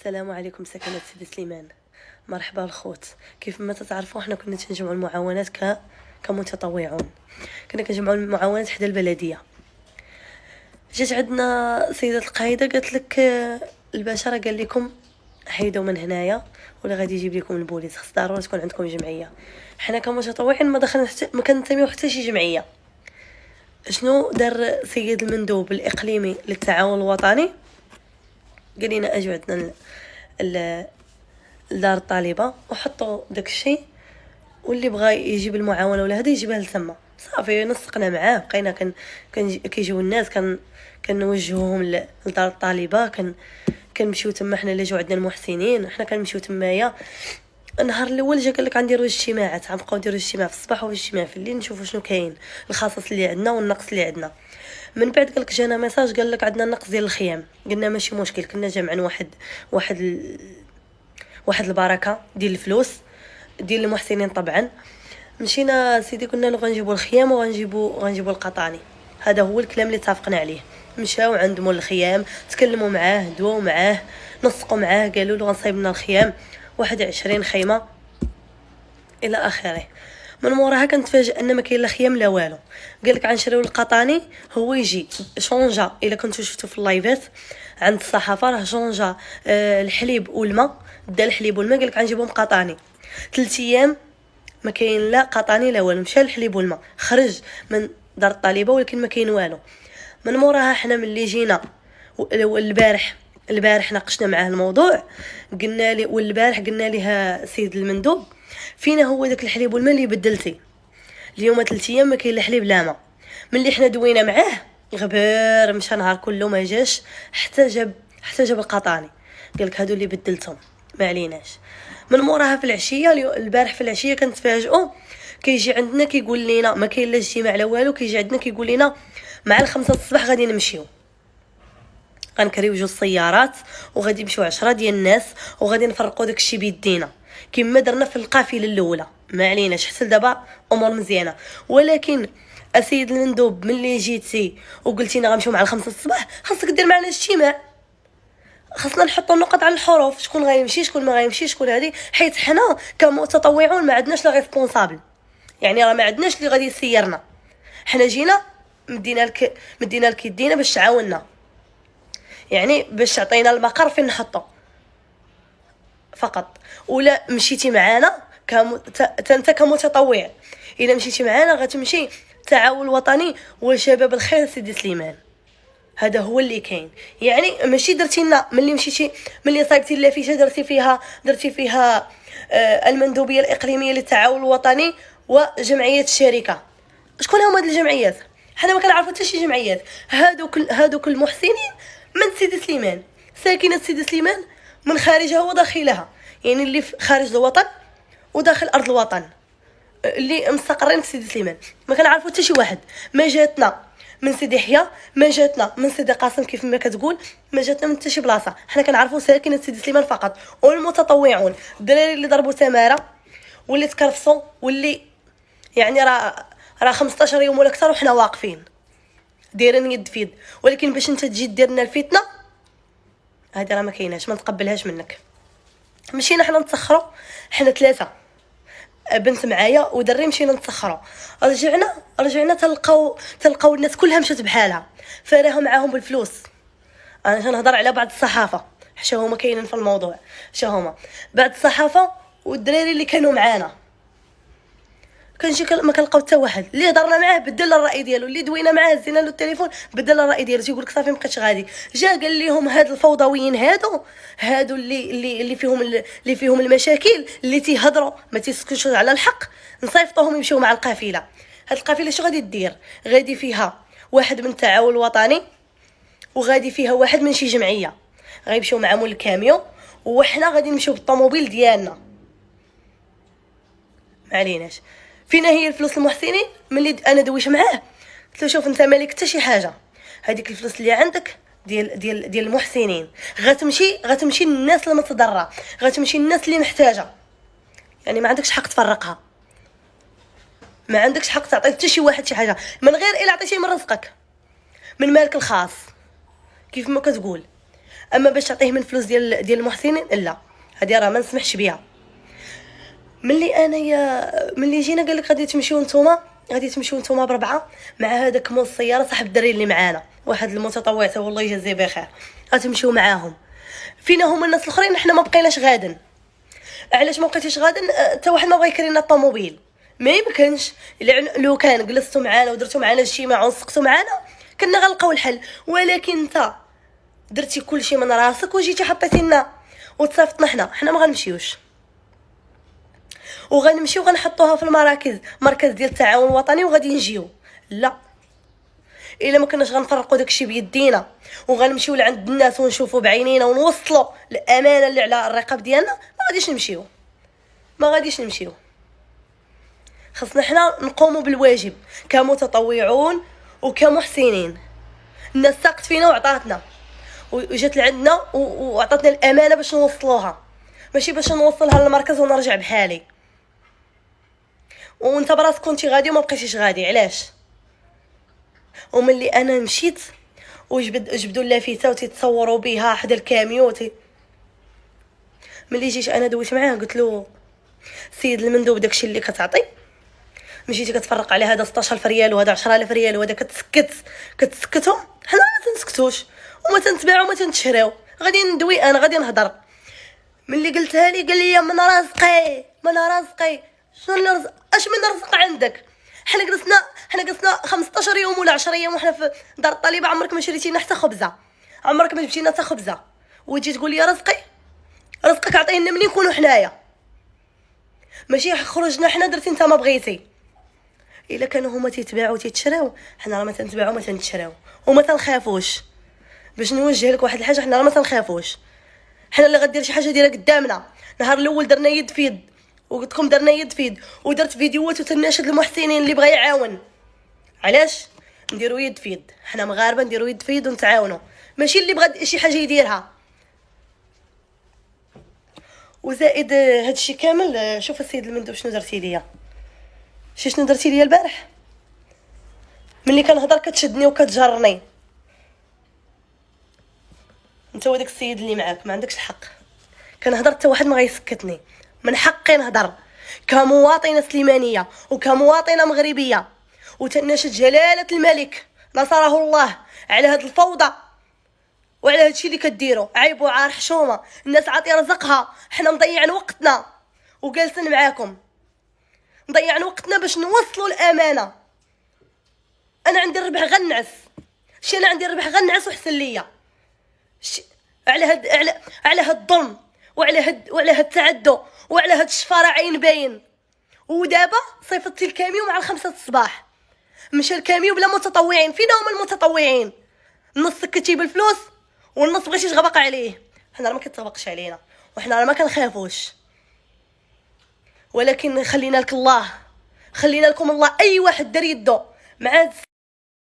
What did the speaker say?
السلام عليكم سكنة سيدي سليمان. مرحبا الخوت. كيف ما تتعرفوا احنا كنا تنجمعوا المعاونات كمتطوعون، كنا كنجمعوا المعاونات حدا البلديه. جات عندنا سيده القايده قالت لك البشره قال لكم حيدوا من هنايا ولا غادي يجيب لكم البوليس، خص ضروري تكون عندكم جمعيه. حنا كمتطوعين ما دخلنا ما كننتميو حتى شي جمعيه. شنو دار سيد المندوب الاقليمي للتعاون الوطني؟ قال لنا اجوا عندنا لدار الطالبه وحطوا داك الشيء، واللي بغى يجيب المعاونه ولا هذا يجيبها لتما. صافي نسقنا معاه، بقينا كيجيو الناس كنوجهوهم لدار الطالبه، كنمشيو تما. حنا اللي جاو عندنا المحسنين حنا كنمشيو تمايا. النهار الاول جا قال لك غنديروا اجتماعات، غنبقاو نديروا اجتماع في الصباح واجتماع في الليل نشوفوا شنو كاين، الخصائص اللي عندنا والنقص اللي عندنا. من بعد قال لك جانا ميساج قال لك عندنا النقص ديال الخيام. قلنا ماشي مشكل، كنا جامعين واحد البركه ديال الفلوس ديال المحسنين طبعا. مشينا سيدي قلنا له غنجيبوا الخيام وغنجيبوا القطاني. هذا هو الكلام اللي اتفقنا عليه. مشاو عند مول الخيام، تكلموا معاه، دواو معاه، نسقوا معاه، قالوا له غنصايب لنا الخيام 21 خيمه الى اخره. من موراها كنتفاجئ ان ما كاين لا خيام لا والو. قال لك غنشريو القطاني، هو يجي شونجا. الا كنتو شفتو في اللايفات عند الصحافه راه شونجا الحليب والماء، دا الحليب والماء. قال لك غنجيبهم قطاني. 3 ايام ما كاين لا قطاني لا والو، مشى الحليب والماء، خرج من دار الطالبه ولكن ما كاين والو. من موراها حنا ملي جينا البارح ناقشنا معاه الموضوع، قلنا لي والبارح قلنا لها سيد المندوب فينا هو داك الحليب والماء اللي بدلتي. اليوم 3 ايام ما كاين لا حليب لا ماء. ملي حنا دوينا معاه غبار مشى نهار كله ما جاش حتى جاب القطاني. قال لك هادو اللي بدلتهم ما عليناش. من موراها في العشيه البارح في العشيه كنتفاجئوا كيجي عندنا كيقول لنا ما كاين لا اجتماع لا والو. كيجي عندنا كيقول لنا مع 5 الصباح غادي نمشيو، غنكريو 2 السيارات وغادي يمشيو 10 ديال الناس وغادي نفرقوا داكشي بيدينا كما درنا في القافله الاولى. ما عليناش حتى دابا امور مزيانه. ولكن السيد المندوب ملي جيتي وقلتينا غنمشيو مع 5 الصباح خاصك دير معنا اجتماع، خاصنا نحطوا النقط على الحروف، شكون غيمشي شكون ما غيمشي شكون هذه. حيت حنا كمتطوعون ما عندناش لا ريسبونسابل، يعني راه ما عندناش اللي غادي يسيرنا. حنا جينا مدينا لك يدينا باش تعاوننا، يعني باش تعطينا المقر فين نحطو فقط. ولا مشيتي معانا انت كمتطوع، الا مشيتي معانا غتمشي تعاون وطني وشباب الخير سيدي سليمان. هذا هو اللي كاين. يعني ماشي درتي لنا ملي مشيتي ملي صايبتي اللافته درتي فيها المندوبيه الاقليميه للتعاون الوطني وجمعيه الشركه. شكون هما هاد الجمعيات؟ حنا ما كنعرفوا حتى شي جمعيات. هادوك المحسنين من سيدي سليمان، ساكنه سيدي سليمان من خارجها وداخلها، يعني اللي في خارج الوطن وداخل ارض الوطن اللي مستقرين في سيدي سليمان. ما كنعرفوا حتى شي واحد. ما جاتنا من سيدي يحيى، ما جاتنا من سيدي قاسم كيف ما كتقول، ما جاتنا من حتى شي بلاصه. حنا كنعرفوا ساكنه سيدي سليمان فقط. والمتطوعون الدراري اللي ضربوا تماره واللي تكرفصوا واللي يعني راه 15 يوم ولا اكثر وحنا واقفين دايرين يد في يد. ولكن باش انت تجي دير لنا الفتنه هذه راه ما كايناش، ما نتقبلهاش منك. مشينا حنا نتسخروا، حنا 3 بنت معايا ودري مشينا نتسخروا. رجعنا تلقاو الناس كلها مشات بحالها فراهم معاهم بالفلوس. انا تنهضر على بعض الصحافه حتى هما كاينين في الموضوع، حتى هما بعض الصحافه والدراري اللي كانوا معانا. كنجي ما كنلقاو حتى واحد اللي هضرنا معاه بدل الراي ديالو، اللي دوينا معاه زينا له التليفون بدل الراي ديالو. تيقول لك صافي مابقيتش غادي. جا قال لهم هاد الفوضويين هادو اللي فيهم المشاكل اللي تيهضروا ما تيسكتوش على الحق، نصيفطوهم يمشيو مع القافله. هاد القافله شنو غادي دير؟ غادي فيها واحد من التعاون الوطني وغادي فيها واحد من شي جمعيه، غيمشيو مع مول الكاميو وحنا غادي نمشيو بالطوموبيل ديالنا. ما عليناش. فينا هي الفلوس المحسنين؟ ملي انا دويش معاه قلت له شوف انت مالك حتى شي حاجه، هذيك الفلوس اللي عندك ديال المحسنين غتمشي للناس المتضرره، غتمشي للناس اللي محتاجه. يعني ما عندكش حق تفرقها، ما عندكش حق تعطي حتى شي واحد شي حاجه من غير الا عطيتيه من رزقك من مالك الخاص كيف ما كتقول. اما باش تعطيه من فلوس ديال المحسنين لا، هذه راه ما نسمحش بها. ملي جينا قال لك غادي تمشيو نتوما بربعه مع هذاك مول السياره صاحب الدري اللي معانا، واحد المتطوع تا والله يجازيه بخير، غتمشيو معاهم. فينا هما الناس الاخرين؟ حنا ما بقيناش غادن. علاش ما بقيتيش غادن؟ حتى واحد ما بغى يكري لنا الطوموبيل، ما يمكنش. لو كان جلستوا معانا ودرتوا معانا اجتماع وسقتوا معانا كنا غنلقاو الحل، ولكن انت درتي كل شيء من راسك وجيتي حطيتي لنا وتصيفطنا. حنا ما غنمشيوش، وغنمشيو غنحطوها في مركز ديال التعاون الوطني وغادي نجيو. لا، الا ما كناش غنفرقوا داكشي بيدينا وغنمشيو لعند الناس ونشوفوا بعينينا ونوصلوا الامانه اللي على الرقاب ديالنا، ما غاديش نمشيو. خصنا حنا نقوموا بالواجب كمتطوعون وكمحسنين. الناس ثقت فينا وعطاتنا وجات لعندنا وعطاتنا الامانه باش نوصلوها، ماشي باش نوصلها للمركز ونرجع بحالي وانت براسك كنتي غادي وما بقيتيش غادي. علاش؟ وملي انا مشيت وجبدوا اللافته وتتصوروا بها حدا الكاميو ملي جيت انا دويت معاه قلت له سيد المندوب داكشي اللي كتعطي مشيتي كتفرق على هذا 16000 ريال وهذا 10000 ريال وهذا كتسكتهم، حنا ما تنسكتوش وما تنتباعوا وما تنتشراو. غادي ندوي انا غادي نهضر. ملي قلتها لي قال لي من رزقي شنو اللي اش من رزق عندك؟ حنا جلسنا 15 يوم ولا 10 ايام وحنا في دار الطالبه، عمرك ما شريتينا حتى خبزه، عمرك ما جبتينا حتى خبزه، وتجي تقول لي رزقك عطيه لنا ملي نكونوا حنايا، ماشي خرجنا حنا درتي انت ما بغيتي. الا كانوا هما تيتباعوا تيتشراو، حنا راه ما تنتباعوا ما تنتشراو وما تنخافوش. باش نوجه لك واحد الحاجه، حنا راه ما تنخافوش. حنا اللي غدير شي حاجه ديرها قدامنا. نهار الاول درنا يد في يد وقلت لكم درنا يد في يد ودرت فيديوهات وتناشد المحسنين اللي بغى يعاون. علاش نديروا يد في يد؟ حنا مغاربه نديروا يد في يد ونتعاونوا، ماشي اللي بغى شي حاجه يديرها. وزائد هادشي كامل، شوف السيد المندوب شنو درتي ليا، شنو درتي ليا البارح ملي كنهضر كتشدني وكتجرني. انت وداك السيد اللي معاك ما عندكش الحق. كنهضر حتى واحد ما غيسكتني، من حقي نهضر كمواطنه سليمانيه وكمواطنه مغربيه، وتناشد جلاله الملك نصره الله على هاد الفوضى وعلى هادشي اللي كديروا. عيب وعار حشومه، الناس عاطيه رزقها، حنا مضيعين وقتنا وجالسين معاكم مضيعين وقتنا باش نوصلوا الامانه. انا عندي الربح غنعس، انا عندي الربح غنعس وحسن ليا على هاد الظلم وعلى هاد التعدي وعلى هاد الشفاره عين باين. ودابا صيفطتي الكاميو مع 5 الصباح، مشى الكاميو بلا متطوعين. فينا هما المتطوعين؟ النص سكتي بالفلوس والنص بغيتي تغبق عليه. حنا راه ما كيتطبقش علينا وحنا راه ما كنخافوش، ولكن خلينا لكم الله. اي واحد دار يدو مع